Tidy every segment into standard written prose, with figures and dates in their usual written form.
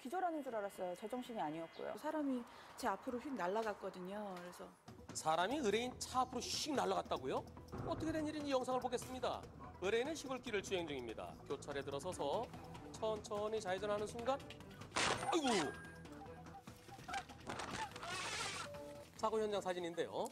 기절하는 줄 알았어요. 제정신이 아니었고요. 사람이 제 앞으로 휙 날아갔거든요. 그래서 사람이 의뢰인 차 앞으로 휙 날아갔다고요? 어떻게 된 일인지 영상을 보겠습니다. 의뢰인은 시골길을 주행 중입니다. 교차로에 들어서서 천천히 좌회전하는 순간 아이고! 사고 현장 사진인데요.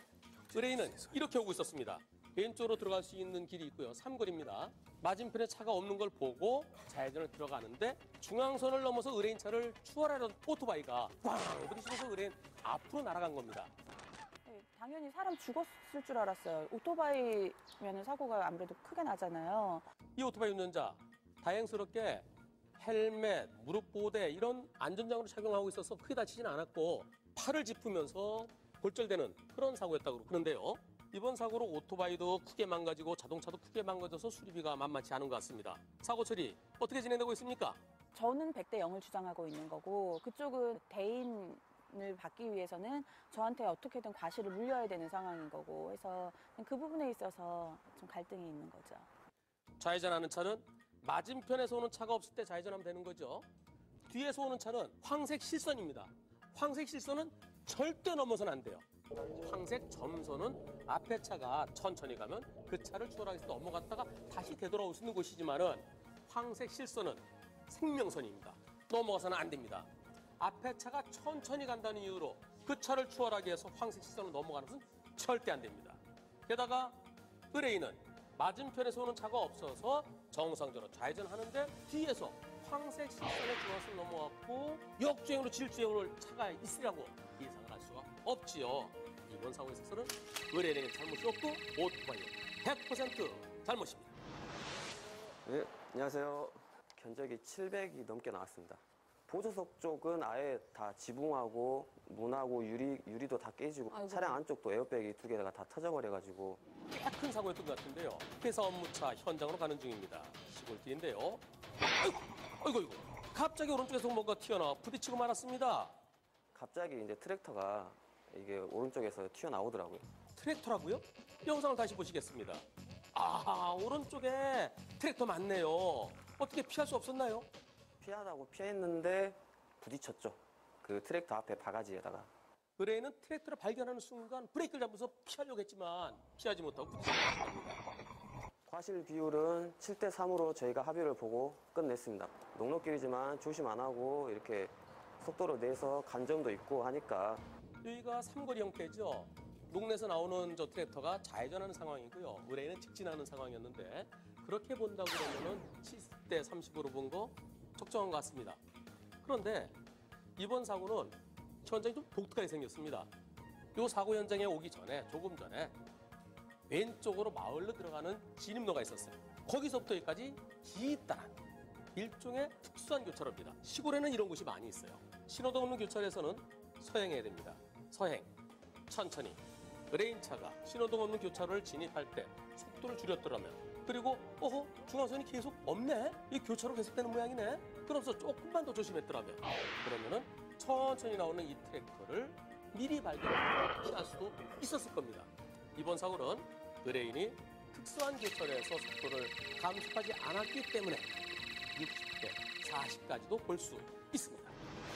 의뢰인은 이렇게 오고 있었습니다. 왼쪽으로 들어갈 수 있는 길이 있고요. 삼거리입니다. 맞은편에 차가 없는 걸 보고 좌회전을 들어가는데 중앙선을 넘어서 의뢰인 차를 추월하려던 오토바이가 꽝 부딪히면서 의뢰인 앞으로 날아간 겁니다. 네, 당연히 사람 죽었을 줄 알았어요. 오토바이면 사고가 아무래도 크게 나잖아요. 이 오토바이 운전자 다행스럽게 헬멧, 무릎 보호대 이런 안전장구를 착용하고 있어서 크게 다치지는 않았고 팔을 짚으면서 골절되는 그런 사고였다고 그러는데요. 이번 사고로 오토바이도 크게 망가지고 자동차도 크게 망가져서 수리비가 만만치 않은 것 같습니다. 사고 처리 어떻게 진행되고 있습니까? 저는 100대 0을 주장하고 있는 거고 그쪽은 대인을 받기 위해서는 저한테 어떻게든 과실을 물려야 되는 상황인 거고 해서 그 부분에 있어서 좀 갈등이 있는 거죠. 좌회전하는 차는 맞은편에서 오는 차가 없을 때 좌회전하면 되는 거죠. 뒤에서 오는 차는 황색 실선입니다. 황색 실선은 절대 넘어서는 안 돼요. 황색 점선은 앞에 차가 천천히 가면 그 차를 추월하기 위해서 넘어갔다가 다시 되돌아올 수 있는 곳이지만은 황색 실선은 생명선입니다. 넘어가서는 안 됩니다. 앞에 차가 천천히 간다는 이유로 그 차를 추월하기 위해서 황색 실선을 넘어가는 것은 절대 안 됩니다. 게다가 의뢰인은 맞은편에서 오는 차가 없어서 정상적으로 좌회전하는데 뒤에서 황색 실선의 중앙선을 넘어갔고 역주행으로 질주행을 차가 있으라고 예상을 할 수가 없지요. 이번 사고에 있어서는 의뢰인에게 잘못이 없고 오토바이의 100% 잘못입니다. 네, 안녕하세요. 견적이 700이 넘게 나왔습니다. 보조석 쪽은 아예 다 지붕하고 문하고 유리도 다 깨지고 아이고. 차량 차량 안쪽도 에어백이 2개가 다 터져버려가지고 꽤 큰 사고였던 것 같은데요. 회사 업무차 현장으로 가는 중입니다. 시골길인데요. 아이고. 갑자기 오른쪽에서 뭔가 튀어나와 부딪히고 말았습니다. 갑자기 이제 트랙터가 이게 오른쪽에서 튀어나오더라고요. 트랙터라고요? 영상을 다시 보시겠습니다. 아, 오른쪽에 트랙터 맞네요. 어떻게 피할 수 없었나요? 피하다고 피했는데 부딪혔죠. 그 트랙터 앞에 바가지에다가. 의뢰인은 트랙터를 발견하는 순간 브레이크를 잡으면서 피하려고 했지만 피하지 못하고 부딪혔습니다. 과실 비율은 7대 3으로 저희가 합의를 보고 끝냈습니다. 녹록길이지만 조심 안 하고 이렇게 속도를 내서 간 점도 있고 하니까 여기가 삼거리 형태죠. 녹내에서 나오는 저 트랙터가 좌회전하는 상황이고요. 의뢰인은 직진하는 상황이었는데 그렇게 본다고 그러면은 7대 30으로 본 거 적정한 것 같습니다. 그런데 이번 사고는 현장이 좀 독특하게 생겼습니다. 이 사고 현장에 오기 전에 조금 전에 왼쪽으로 마을로 들어가는 진입로가 있었어요. 거기서부터 여기까지 길다란 일종의 특수한 교차로입니다. 시골에는 이런 곳이 많이 있어요. 신호등 없는 교차로에서는 서행해야 됩니다. 서행, 천천히. 의뢰인차가 신호등 없는 교차로를 진입할 때 속도를 줄였더라면 그리고 중앙선이 계속 없네? 이 교차로 계속되는 모양이네? 그러면서 조금만 더 조심했더라면 그러면은 천천히 나오는 이 트랙터를 미리 발견하고 피할 수도 있었을 겁니다. 이번 사고는 의뢰인이 특수한 교차로에서 속도를 감축하지 않았기 때문에 60대 40까지도 볼 수 있습니다.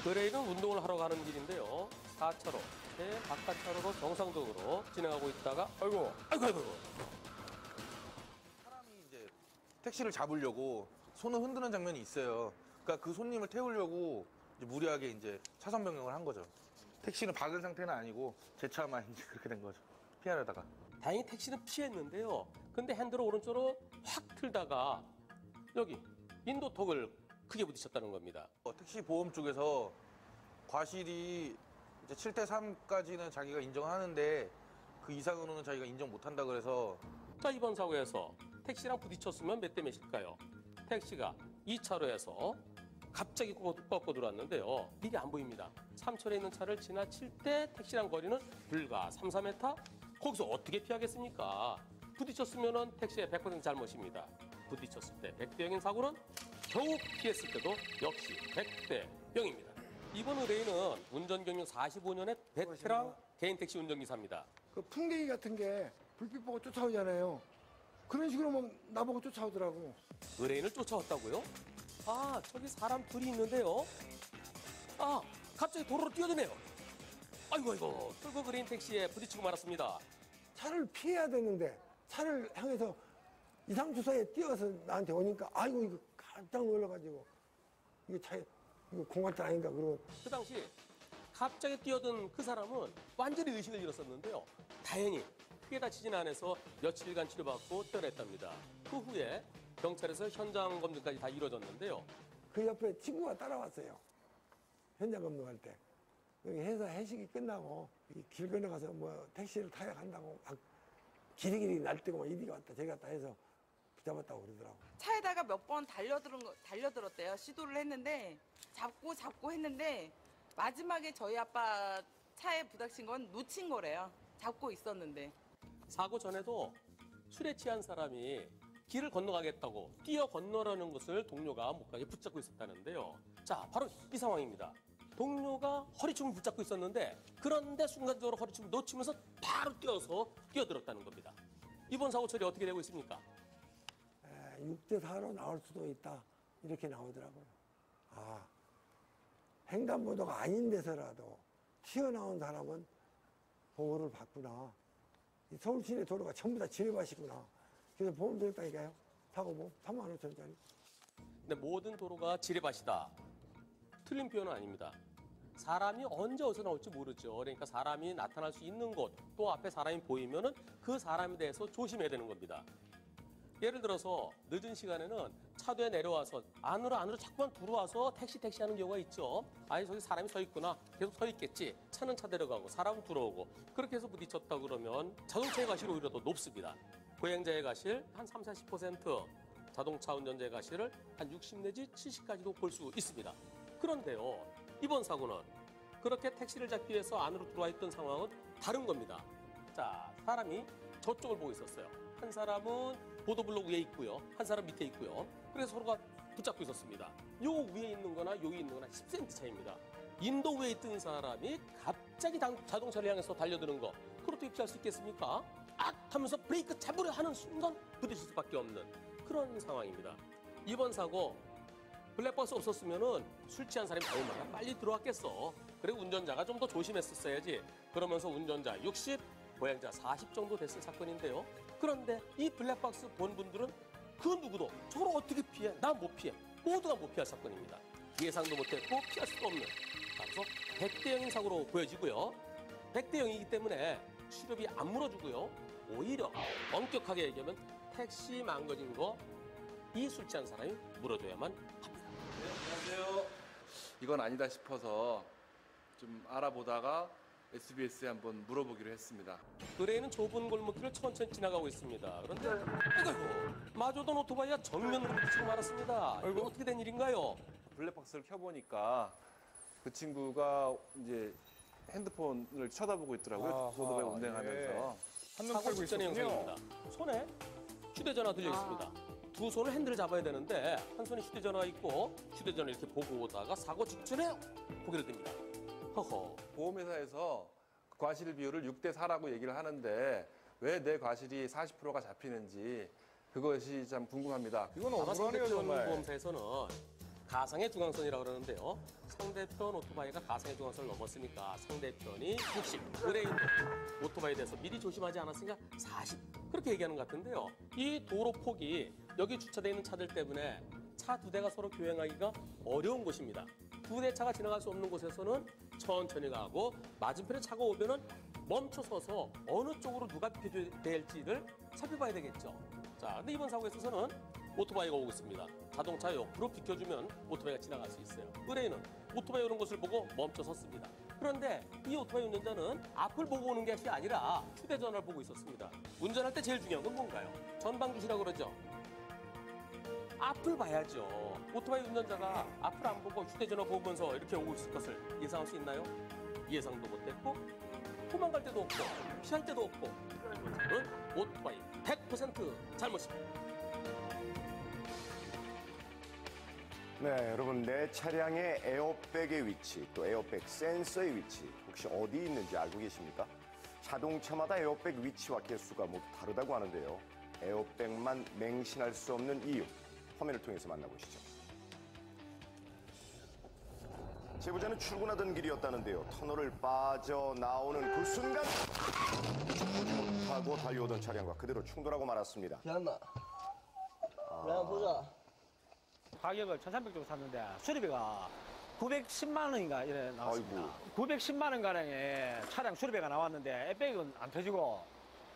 의뢰인은 운동을 하러 가는 길인데요. 4차로, 제 바깥차로로 정상적으로 진행하고 있다가 아이고. 사람이 이제 택시를 잡으려고 손을 흔드는 장면이 있어요. 그러니까 그 손님을 태우려고 이제 무리하게 이제 차선 변경을 한 거죠. 택시는 박은 상태는 아니고 제 차만 이제 그렇게 된 거죠. 피하려다가. 다행히 택시는 피했는데요. 근데 핸들을 오른쪽으로 확 틀다가 여기 인도턱을 크게 부딪혔다는 겁니다. 택시 보험 쪽에서 과실이 이제 7대 3까지는 자기가 인정하는데 그 이상으로는 자기가 인정 못 한다 그래서 자, 이번 사고에서 택시랑 부딪혔으면 몇 대 몇일까요? 택시가 2차로에서 갑자기 꺾고 들어왔는데요. 미리 안 보입니다. 3차로에 있는 차를 지나칠 때 택시랑 거리는 불과 3, 4m? 거기서 어떻게 피하겠습니까? 부딪혔으면 택시의 100% 잘못입니다. 부딪혔을 때 100대 0인 사고는 겨우 피했을 때도 역시 100대 0입니다. 이번 의뢰인은 운전 경력 45년의 베테랑 개인 택시 운전기사입니다. 그 풍뎅이 같은 게 불빛 보고 쫓아오잖아요. 그런 식으로 막 나보고 쫓아오더라고. 의뢰인을 쫓아왔다고요? 아, 저기 사람 둘이 있는데요. 아, 갑자기 도로로 뛰어드네요. 아이고, 끌고 그린 택시에 부딪히고 말았습니다. 차를 피해야 되는데 차를 향해서 이상투사에 뛰어서 나한테 오니까 아이고 이거 깜짝 놀라가지고 이게 차에 이거 공갈탄 아닌가 그러고 그 당시 갑자기 뛰어든 그 사람은 완전히 의식을 잃었었는데요. 다행히 크게 다치진 않아서 며칠간 치료받고 퇴원했답니다. 그 후에 경찰에서 현장 검증까지 다 이루어졌는데요. 그 옆에 친구가 따라왔어요. 현장 검증할 때. 여기 회사 회식이 끝나고 이 길 건너가서 뭐 택시를 타야 간다고 막 기리기리 날뛰고 막 이리 왔다 저기 갔다 해서 붙잡았다고 그러더라고. 차에다가 몇 번 달려들었대요. 시도를 했는데 잡고 했는데 마지막에 저희 아빠 차에 부닥친 건 놓친 거래요. 잡고 있었는데. 사고 전에도 술에 취한 사람이 길을 건너가겠다고 뛰어 건너라는 것을 동료가 목까지 붙잡고 있었다는데요. 자, 바로 이 상황입니다. 동료가 허리춤을 붙잡고 있었는데 그런데 순간적으로 허리춤을 놓치면서 바로 뛰어서 뛰어들었다는 겁니다. 이번 사고 처리 어떻게 되고 있습니까? 6대4로 나올 수도 있다 이렇게 나오더라고요. 아, 횡단보도가 아닌 데서라도 튀어나온 사람은 보호를 받구나. 이 서울 시내 도로가 전부 다 지뢰밭이구나. 그래서 보험 들었다니까요. 사고보험 35,000원짜리. 근데 모든 도로가 지뢰밭이다. 틀린 표현은 아닙니다. 사람이 언제 어디서 나올지 모르죠. 그러니까 사람이 나타날 수 있는 곳, 또 앞에 사람이 보이면은 그 사람에 대해서 조심해야 되는 겁니다. 예를 들어서 늦은 시간에는 차도에 내려와서 안으로 자꾸만 들어와서 택시 하는 경우가 있죠. 아니 저기 사람이 서 있구나. 계속 서 있겠지. 차는 차대로 가고 사람은 들어오고. 그렇게 해서 부딪혔다 그러면 자동차의 과실이 오히려 더 높습니다. 보행자의 과실 한 30-40%, 자동차 운전자의 과실을 한 60 내지 70까지도 볼 수 있습니다. 그런데요, 이번 사고는 그렇게 택시를 잡기 위해서 안으로 들어와 있던 상황은 다른 겁니다. 자, 사람이 저쪽을 보고 있었어요. 한 사람은 보도블록 위에 있고요. 한 사람 밑에 있고요. 그래서 서로가 붙잡고 있었습니다. 요 위에 있는 거나 여기 있는 거나 10cm 차이입니다. 인도 위에 있던 사람이 갑자기 자동차를 향해서 달려드는 거, 그걸 어떻게 피할 수 있겠습니까? 악! 하면서 브레이크 잡으려 하는 순간 부딪힐 수밖에 없는 그런 상황입니다. 이번 사고 블랙박스 없었으면은 술 취한 사람이 얼마나 빨리 들어왔겠어. 그리고 운전자가 좀 더 조심했었어야지. 그러면서 운전자 60, 보행자 40 정도 됐을 사건인데요. 그런데 이 블랙박스 본 분들은 그 누구도 저걸 어떻게 피해? 나 못 피해. 모두가 못 피할 사건입니다. 예상도 못했고 피할 수도 없는. 그래서 100대 0인 사고로 보여지고요. 100대 0이기 때문에 취급이 안 물어주고요. 오히려 엄격하게 얘기하면 택시 망가진 거 이 술 취한 사람이 물어줘야만 합니다. 안녕하세요. 이건 아니다 싶어서 좀 알아보다가 SBS에 한번 물어보기로 했습니다. 의뢰인은 좁은 골목길을 천천히 지나가고 있습니다. 그런데 아이고, 마주오던 오토바이가 정면으로 부딪히고 말았습니다. 이거 어떻게 된 일인가요? 블랙박스를 켜보니까 그 친구가 이제 핸드폰을 쳐다보고 있더라고요. 오토바이 운행하면서. 사고 직전의 영상입니다. 손에 휴대전화 들려 있습니다. 두 손을 핸들을 잡아야 되는데 한 손에 휴대전화가 있고 휴대전화 이렇게 보고 오다가 사고 직전에 고개를 듭니다. 허허. 보험회사에서 과실 비율을 6대4라고 얘기를 하는데 왜 내 과실이 40%가 잡히는지 그것이 참 궁금합니다. 이건 아마 억울하네요, 상대편 정말. 보험사에서는 가상의 중앙선이라고 그러는데요. 상대편 오토바이가 가상의 중앙선을 넘었으니까 상대편이 60, 의뢰인 오토바이에 대해서 미리 조심하지 않았으니까 40 그렇게 얘기하는 것 같은데요. 이 도로 폭이 여기 주차되어 있는 차들 때문에 차 두 대가 서로 교행하기가 어려운 곳입니다. 두 대 차가 지나갈 수 없는 곳에서는 천천히 가고 맞은편에 차가 오면은 멈춰서서 어느 쪽으로 누가 비켜줘야 될지를 살펴봐야 되겠죠. 자, 근데 이번 사고에 있어서는 오토바이가 오고 있습니다. 자동차 옆으로 비켜주면 오토바이가 지나갈 수 있어요. 의뢰인은 오토바이 오는 것을 보고 멈춰 섰습니다. 그런데 이 오토바이 운전자는 앞을 보고 오는 것이 아니라 휴대전화를 보고 있었습니다. 운전할 때 제일 중요한 건 뭔가요? 전방주시라고 그러죠. 앞을 봐야죠. 오토바이 운전자가 앞을 안 보고 휴대전화 보면서 이렇게 오고 있을 것을 예상할 수 있나요? 예상도 못했고 도망갈 때도 없고 피할 때도 없고 저는 오토바이 100% 잘못입니다. 네, 여러분 내 차량의 에어백의 위치, 또 에어백 센서의 위치 혹시 어디 있는지 알고 계십니까? 자동차마다 에어백 위치와 개수가 모두 다르다고 하는데요. 에어백만 맹신할 수 없는 이유, 화면을 통해서 만나보시죠. 제보자는 출근하던 길이었다는데요. 터널을 빠져나오는 그 순간 타고 달려오던 차량과 그대로 충돌하고 말았습니다. 기한나. 내가 보자. 가격을 1,300 정도 샀는데 수리비가 910만 원인가 이래 나왔습니다. 아이고. 910만 원 가량의 차량 수리비가 나왔는데 에백은 안 터지고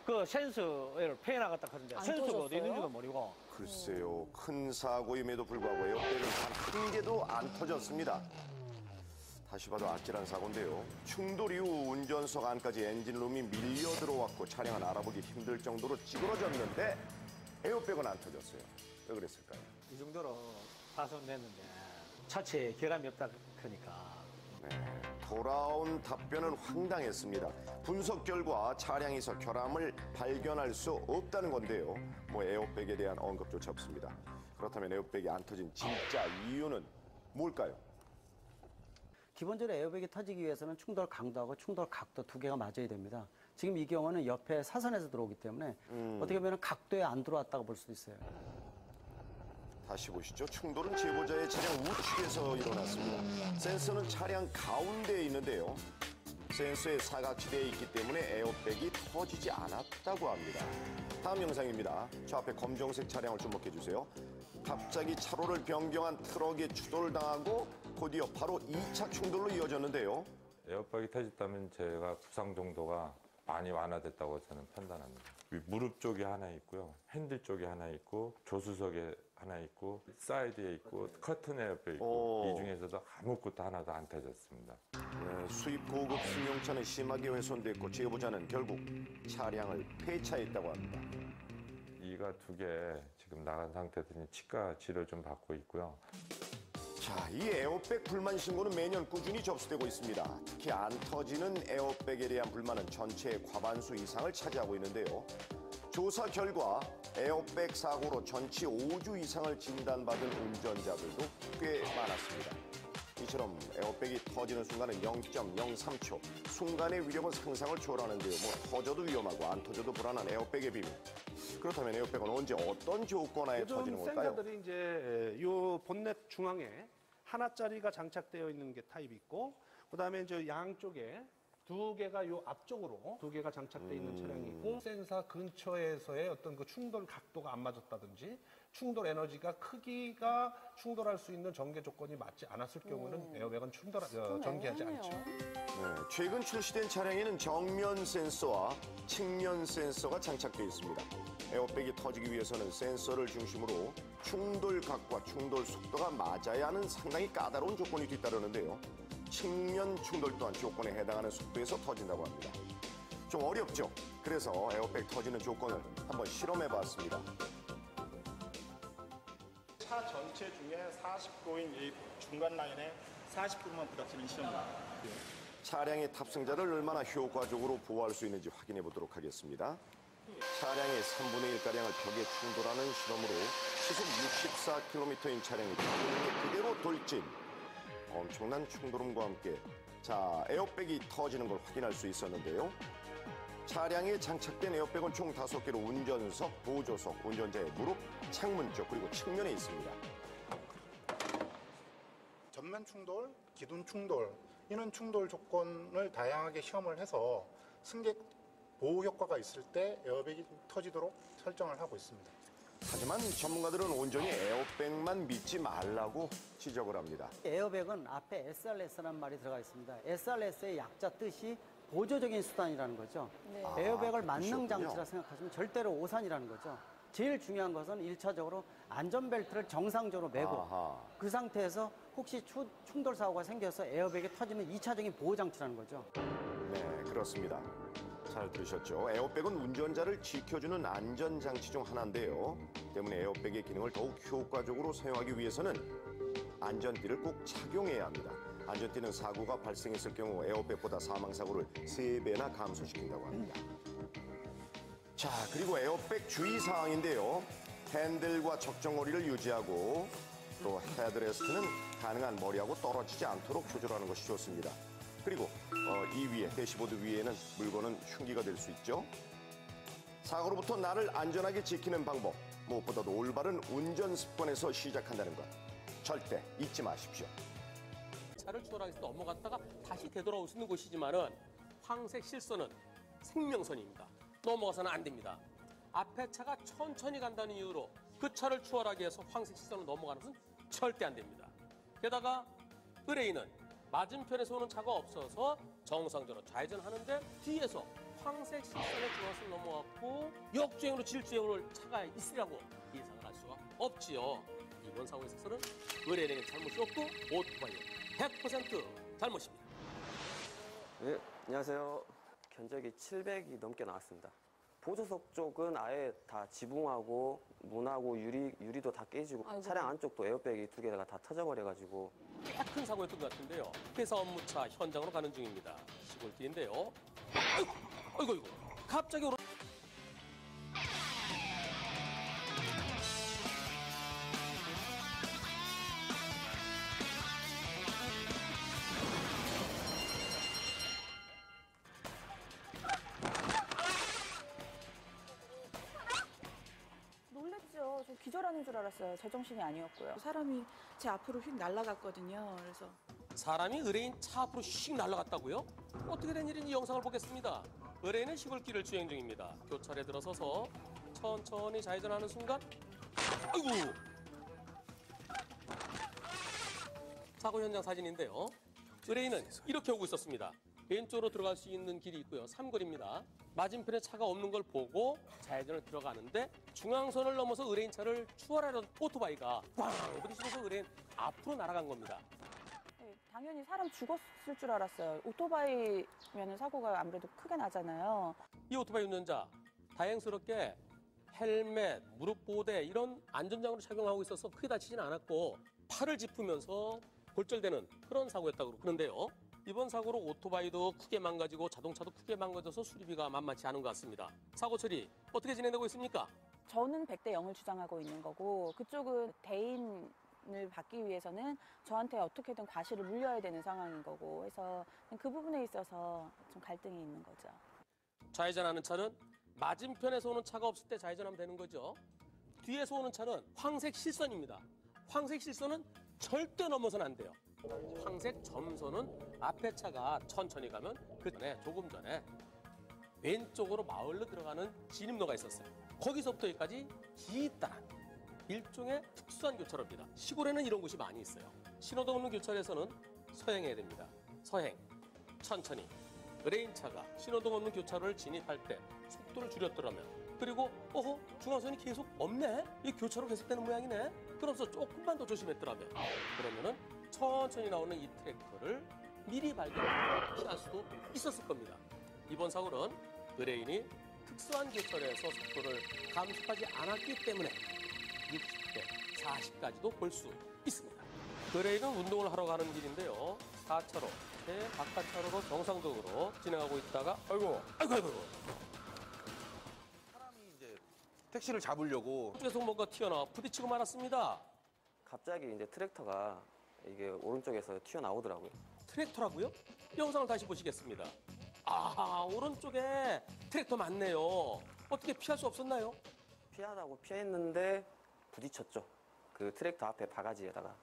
그 센서를 페이 나갔다 그러는데 안 센서가 어디 터졌어요? 있는지도 모르고 글쎄요, 큰 사고임에도 불구하고 에어백은 단 한 개도 안 터졌습니다. 다시 봐도 아찔한 사고인데요. 충돌 이후 운전석 안까지 엔진룸이 밀려 들어왔고 차량은 알아보기 힘들 정도로 찌그러졌는데 에어백은 안 터졌어요. 왜 그랬을까요? 이 정도로 파손됐는데 차체에 결함이 없다 그러니까 네, 돌아온 답변은 황당했습니다. 분석 결과 차량에서 결함을 발견할 수 없다는 건데요. 뭐 에어백에 대한 언급조차 없습니다. 그렇다면 에어백이 안 터진 진짜 이유는 뭘까요? 기본적으로 에어백이 터지기 위해서는 충돌 강도하고 충돌 각도 두 개가 맞아야 됩니다. 지금 이 경우는 옆에 사선에서 들어오기 때문에 어떻게 보면 각도에 안 들어왔다고 볼 수도 있어요. 다시 보시죠. 충돌은 제보자의 차량 우측에서 일어났습니다. 센서는 차량 가운데에 있는데요. 센서에 사각지대에 있기 때문에 에어백이 터지지 않았다고 합니다. 다음 영상입니다. 저 앞에 검정색 차량을 주목해 주세요. 갑자기 차로를 변경한 트럭에 추돌당하고 곧이어 바로 2차 충돌로 이어졌는데요. 에어백이 터졌다면 제가 부상 정도가 많이 완화됐다고 저는 판단합니다. 무릎 쪽에 하나 있고요. 핸들 쪽에 하나 있고 조수석에 하나 있고 사이드에 있고 커튼 에어백 있고 이 중에서도 아무것도 하나도 안 터졌습니다. 네, 수입 고급 승용차는 심하게 훼손됐고 제보자는 결국 차량을 폐차했다고 합니다. 이가 2개 지금 나간 상태더니 치과 치료 좀 받고 있고요. 자, 이 에어백 불만 신고는 매년 꾸준히 접수되고 있습니다. 특히 안 터지는 에어백에 대한 불만은 전체의 과반수 이상을 차지하고 있는데요. 조사 결과 에어백 사고로 전치 5주 이상을 진단받은 운전자들도 꽤 많았습니다. 이처럼 에어백이 터지는 순간은 0.03초. 순간의 위력은 상상을 초월하는데요. 터져도 위험하고 안 터져도 불안한 에어백의 비밀. 그렇다면 에어백은 언제 어떤 조건하에 터지는 걸까요? 센서들이 이제 요 본넷 중앙에 하나짜리가 장착되어 있는 게 타입이 있고, 그다음에 이제 양쪽에 2개가 요 앞쪽으로 2개가 장착되어 있는 차량이 있고, 센서 근처에서의 어떤 그 충돌 각도가 안 맞았다든지 충돌 에너지가 크기가 충돌할 수 있는 전개 조건이 맞지 않았을 경우는 에어백은 전개하지 않죠. 네, 최근 출시된 차량에는 정면 센서와 측면 센서가 장착되어 있습니다. 에어백이 터지기 위해서는 센서를 중심으로 충돌 각과 충돌 속도가 맞아야 하는 상당히 까다로운 조건이 뒤따르는데요. 측면 충돌 또한 조건에 해당하는 속도에서 터진다고 합니다. 좀 어렵죠? 그래서 에어백 터지는 조건을 한번 실험해봤습니다. 차 전체 중에 40도인 이 중간 라인에 40도만 부닥치는 시험입니다. 차량의 탑승자를 얼마나 효과적으로 보호할 수 있는지 확인해 보도록 하겠습니다. 차량의 3분의 1가량을 벽에 충돌하는 실험으로 시속 64km인 차량이 벽에 그대로 돌진. 엄청난 충돌음과 함께 에어백이 터지는 걸 확인할 수 있었는데요. 차량에 장착된 에어백은 총 5개로 운전석, 보조석, 운전자의 무릎, 창문 쪽 그리고 측면에 있습니다. 전면 충돌, 기둔 충돌 이런 충돌 조건을 다양하게 시험을 해서 승객 보호 효과가 있을 때 에어백이 터지도록 설정을 하고 있습니다. 하지만 전문가들은 온전히 에어백만 믿지 말라고 지적을 합니다. 에어백은 앞에 SRS라는 말이 들어가 있습니다. SRS의 약자 뜻이 보조적인 수단이라는 거죠. 네. 에어백을 만능 그러시군요. 장치라 생각하시면 절대로 오산이라는 거죠. 제일 중요한 것은 1차적으로 안전벨트를 정상적으로 매고 그 상태에서 혹시 충돌 사고가 생겨서 에어백이 터지면 2차적인 보호 장치라는 거죠. 네, 그렇습니다. 잘 들으셨죠? 에어백은 운전자를 지켜주는 안전장치 중 하나인데요. 때문에 에어백의 기능을 더욱 효과적으로 사용하기 위해서는 안전띠를 꼭 착용해야 합니다. 안전띠는 사고가 발생했을 경우 에어백보다 사망사고를 3배나 감소시킨다고 합니다. 자, 그리고 에어백 주의사항인데요. 핸들과 적정거리를 유지하고 또 헤드레스트는 가능한 머리하고 떨어지지 않도록 조절하는 것이 좋습니다. 그리고 이 위에, 대시보드 위에는 물건은 흉기가 될 수 있죠. 사고로부터 나를 안전하게 지키는 방법, 무엇보다도 올바른 운전 습관에서 시작한다는 것 절대 잊지 마십시오. 차를 추월하기 위해서 넘어갔다가 다시 되돌아올 수 있는 곳이지만은 황색 실선은 생명선입니다. 넘어가서는 안 됩니다. 앞에 차가 천천히 간다는 이유로 그 차를 추월하기 위해서 황색 실선을 넘어가는 것은 절대 안 됩니다. 게다가 의뢰인은 맞은편에서 오는 차가 없어서 정상적으로 좌회전하는데 뒤에서 황색 실선에 중앙선을 넘어왔고 역주행으로 질주행으로 차가 있으라고 예상을 할 수가 없지요. 이번 사고에 있어서는 의뢰인에게 잘못이 없고 오토바이는 100% 잘못입니다. 네, 안녕하세요. 견적이 700이 넘게 나왔습니다. 보조석 쪽은 아예 다 지붕하고 문하고 유리도 다 깨지고 아이고. 차량 안쪽도 에어백이 2개가 다 터져버려가지고 꽤 큰 사고였던 것 같은데요. 회사 업무차 현장으로 가는 중입니다. 시골길인데요. 아이고. 갑자기 오른... 놀랬죠. 저 기절하는 줄 알았어요. 제정신이 아니었고요. 사람이 제 앞으로 휙 날아갔거든요. 그래서 사람이 의뢰인 차 앞으로 휙 날아갔다고요? 어떻게 된 일인지 영상을 보겠습니다. 의뢰인은 시골길을 주행 중입니다. 교차로에 들어서서 천천히 좌회전하는 순간 아이고! 사고 현장 사진인데요. 의뢰인은 이렇게 오고 있었습니다. 왼쪽으로 들어갈 수 있는 길이 있고요. 삼거리입니다. 맞은편에 차가 없는 걸 보고 좌회전을 들어가는데 중앙선을 넘어서 의뢰인 차를 추월하려던 오토바이가 꽝 부딪히면서 의뢰인 앞으로 날아간 겁니다. 네, 당연히 사람 죽었을 줄 알았어요. 오토바이면 사고가 아무래도 크게 나잖아요. 이 오토바이 운전자 다행스럽게 헬멧, 무릎 보호대 이런 안전장구를 착용하고 있어서 크게 다치지는 않았고 팔을 짚으면서 골절되는 그런 사고였다고 그러는데요. 이번 사고로 오토바이도 크게 망가지고 자동차도 크게 망가져서 수리비가 만만치 않은 것 같습니다. 사고 처리 어떻게 진행되고 있습니까? 저는 100대 0을 주장하고 있는 거고 그쪽은 대인을 받기 위해서는 저한테 어떻게든 과실을 물려야 되는 상황인 거고 해서 그 부분에 있어서 좀 갈등이 있는 거죠. 좌회전하는 차는 맞은편에서 오는 차가 없을 때 좌회전하면 되는 거죠. 뒤에서 오는 차는 황색 실선입니다. 황색 실선은 절대 넘어서는 안 돼요. 황색 점선은 앞에 차가 천천히 가면 조금 전에 왼쪽으로 마을로 들어가는 진입로가 있었어요. 거기서부터 여기까지 길다란 일종의 특수한 교차로입니다. 시골에는 이런 곳이 많이 있어요. 신호등 없는 교차로에서는 서행해야 됩니다. 서행, 천천히. 의뢰인 차가 신호등 없는 교차로를 진입할 때 속도를 줄였더라면 그리고 중앙선이 계속 없네? 이 교차로 계속되는 모양이네? 그러면서 조금만 더 조심했더라면 그러면은 천천히 나오는 이 트랙터를 미리 발견하고 피할 수도 있었을 겁니다. 이번 사고는 의뢰인이 특수한 교차로에서 속도를 감속하지 않았기 때문에 60대 40까지도 볼 수 있습니다. 의뢰인은 운동을 하러 가는 길인데요. 4차로, 바깥차로로 정상적으로 진행하고 있다가 아이고. 사람이 이제 택시를 잡으려고 쪽에서 뭔가 튀어나와 부딪히고 말았습니다. 갑자기 이제 트랙터가 이게 오른쪽에서 튀어나오더라고요. 트랙터라고요? 영상을 다시 보시겠습니다. 오른쪽에 트랙터 맞네요. 어떻게 피할 수 없었나요? 피하다고 피했는데 부딪혔죠. 그 트랙터 앞에 바가지에다가.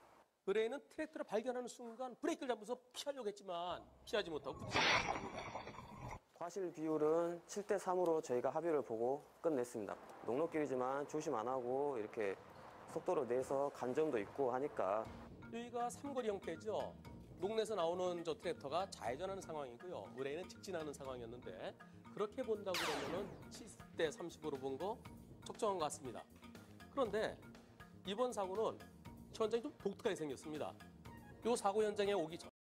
의뢰인은 트랙터를 발견하는 순간 브레이크를 잡아서 피하려고 했지만 피하지 못하고 부딪혔습니다. 과실 비율은 7대 3으로 저희가 합의를 보고 끝냈습니다. 녹록길이지만 조심 안 하고 이렇게 속도를 내서 간 점도 있고 하니까 여기가 삼거리 형태죠. 녹내에서 나오는 저 트랙터가 좌회전하는 상황이고요. 의뢰인은 직진하는 상황이었는데 그렇게 본다고 그러면은 7대 30으로 본 거 적정한 것 같습니다. 그런데 이번 사고는 현장이 좀 독특하게 생겼습니다. 이 사고 현장에 오기 전